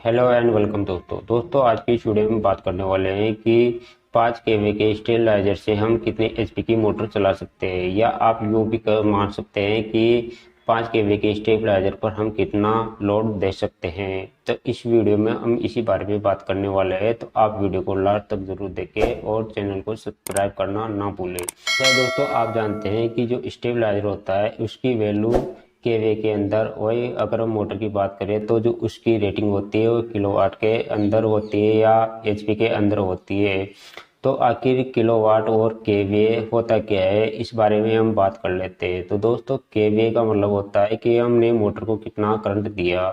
Hello and welcome दोस्तों आज की इस वीडियो में बात करने वाले हैं कि 5 केवी के स्टेबलाइजर से हम कितने एचपी की मोटर चला सकते हैं, या आप यूँ भी मान सकते हैं कि 5 केवी के स्टेबलाइजर पर हम कितना लोड दे सकते हैं। तो इस वीडियो में हम इसी बारे में बात करने वाले हैं, तो आप वीडियो को लास्ट तक जरूर देखें और चैनल को सब्सक्राइब करना ना भूलें। तो दोस्तों आप जानते हैं कि जो स्टेबलाइजर होता है उसकी वैल्यू केवे के अंदर, वही अगर हम मोटर की बात करें तो जो उसकी रेटिंग होती है वो किलोवाट के अंदर होती है या एचपी के अंदर होती है। तो आखिर किलोवाट और केवे होता क्या है, इस बारे में हम बात कर लेते हैं। तो दोस्तों केवे का मतलब होता है कि हमने मोटर को कितना करंट दिया,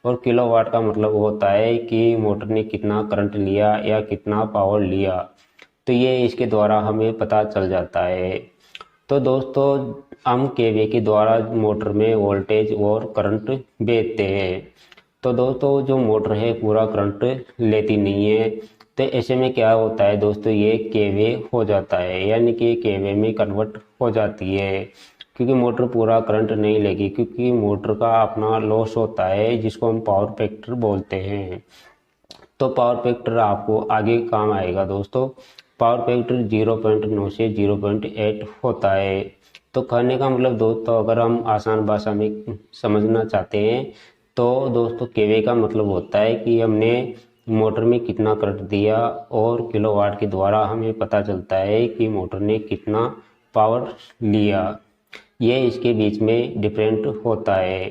और किलोवाट का मतलब होता है कि मोटर ने कितना करंट लिया या कितना पावर लिया। तो ये इसके द्वारा हमें पता चल जाता है। तो दोस्तों हम केवे के द्वारा मोटर में वोल्टेज और करंट भेजते हैं। तो दोस्तों जो मोटर है पूरा करंट लेती नहीं है, तो ऐसे में क्या होता है दोस्तों, ये केवे हो जाता है, यानी कि केवे में कन्वर्ट हो जाती है। क्योंकि मोटर पूरा करंट नहीं लेगी, क्योंकि मोटर का अपना लॉस होता है जिसको हम पावर फैक्टर बोलते हैं। तो पावर फैक्टर आपको आगे काम आएगा दोस्तों। पावर फैक्टर 0.9 से 0.8 होता है। तो कहने का मतलब दोस्तों अगर हम आसान भाषा में समझना चाहते हैं तो दोस्तों केवे का मतलब होता है कि हमने मोटर में कितना करंट दिया, और किलोवाट के द्वारा हमें पता चलता है कि मोटर ने कितना पावर लिया। ये इसके बीच में डिफरेंट होता है।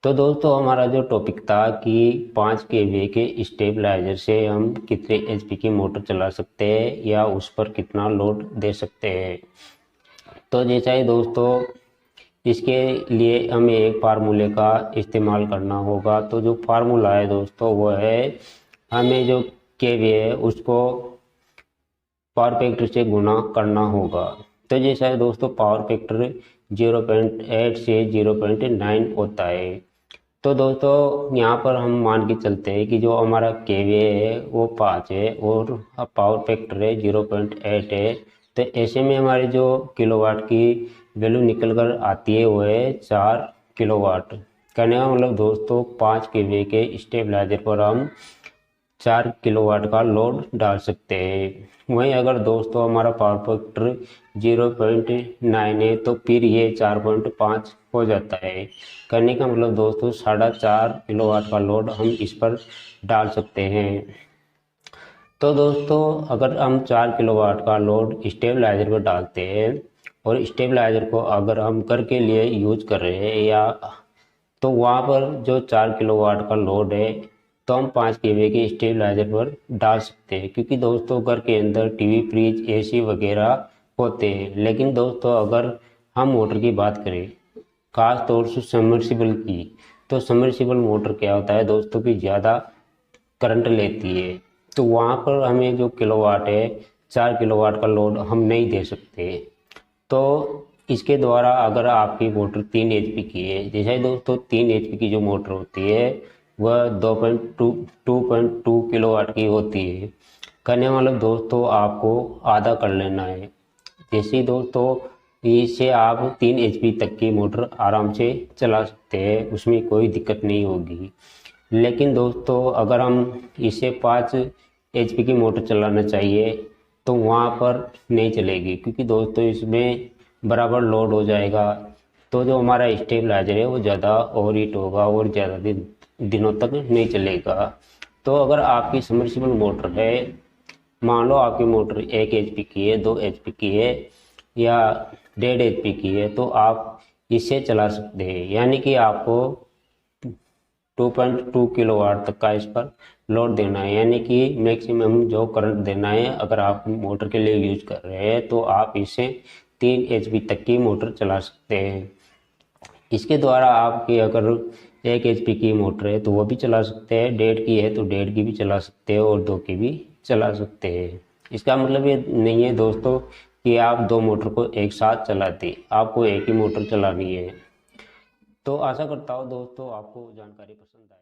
तो दोस्तों हमारा जो टॉपिक था कि 5 केवी के स्टेबलाइजर से हम कितने एचपी की मोटर चला सकते हैं या उस पर कितना लोड दे सकते हैं। तो जैसा ही दोस्तों इसके लिए हमें एक फार्मूले का इस्तेमाल करना होगा। तो जो फार्मूला है दोस्तों वो है, हमें जो केवी है उसको पावर फैक्टर से गुना करना होगा। तो जैसा है दोस्तों पावर फैक्टर 0.8 से 0.9 होता है। तो दोस्तों यहाँ पर हम मान के चलते हैं कि जो हमारा केवीए है वो 5 है और पावर फैक्टर है 0.8 है। तो ऐसे में हमारी जो किलोवाट की वैल्यू निकल कर आती है वो है 4 किलोवाट। कहने का मतलब दोस्तों 5 केवीए के स्टेबलाइजर पर हम 4 किलोवाट का लोड डाल सकते हैं। वहीं अगर दोस्तों हमारा पावर फैक्टर 0.9 है तो फिर ये 4.5 हो जाता है। करने का मतलब दोस्तों 4.5 किलोवाट का लोड हम इस पर डाल सकते हैं। तो दोस्तों अगर हम 4 किलोवाट का लोड स्टेबलाइजर पर डालते हैं, और स्टेबलाइजर को अगर हम घर के लिए यूज कर रहे हैं या, तो वहाँ पर जो 4 किलोवाट का लोड है तो हम 5 केवी के स्टेबलाइजर पर डाल सकते हैं। क्योंकि दोस्तों घर के अंदर टीवी फ्रिज एसी वगैरह होते हैं। लेकिन दोस्तों अगर हम मोटर की बात करें, खास तौर से सबमर्सिबल की, तो सबमर्सिबल मोटर क्या होता है दोस्तों कि ज़्यादा करंट लेती है। तो वहाँ पर हमें जो किलोवाट है 4 किलोवाट का लोड हम नहीं दे सकते। तो इसके द्वारा अगर आपकी मोटर 3 एचपी की है, जैसे दोस्तों 3 एचपी की जो मोटर होती है वह 2.2 किलोवाट की होती है। करने वाला दोस्तों आपको आधा कर लेना है। जैसे दोस्तों इससे आप 3 एचपी तक की मोटर आराम से चला सकते हैं, उसमें कोई दिक्कत नहीं होगी। लेकिन दोस्तों अगर हम इसे 5 एचपी की मोटर चलाना चाहिए तो वहाँ पर नहीं चलेगी, क्योंकि दोस्तों इसमें बराबर लोड हो जाएगा। तो जो हमारा स्टेबलाइजर है वो ज़्यादा ओवर हीट होगा और ज़्यादा दिनों तक नहीं चलेगा। तो अगर आपकी सबमर्सिबल मोटर है, मान लो आपकी मोटर 1 एचपी की है, 2 एचपी की है या 1.5 एचपी की है, तो आप इसे चला सकते हैं। यानी कि आपको 2.2 किलोवाट तक का इस पर लोड देना है, यानी कि मैक्सिमम जो करंट देना है। अगर आप मोटर के लिए यूज कर रहे हैं तो आप इसे 3 एचपी तक की मोटर चला सकते हैं। इसके द्वारा आपकी अगर 1 एचपी की मोटर है तो वो भी चला सकते हैं, 1.5 की है तो 1.5 की भी चला सकते हैं और 2 की भी चला सकते हैं। इसका मतलब ये नहीं है दोस्तों कि आप 2 मोटर को एक साथ चलाते, आपको एक ही मोटर चलानी है। तो आशा करता हूँ दोस्तों आपको जानकारी पसंद आए।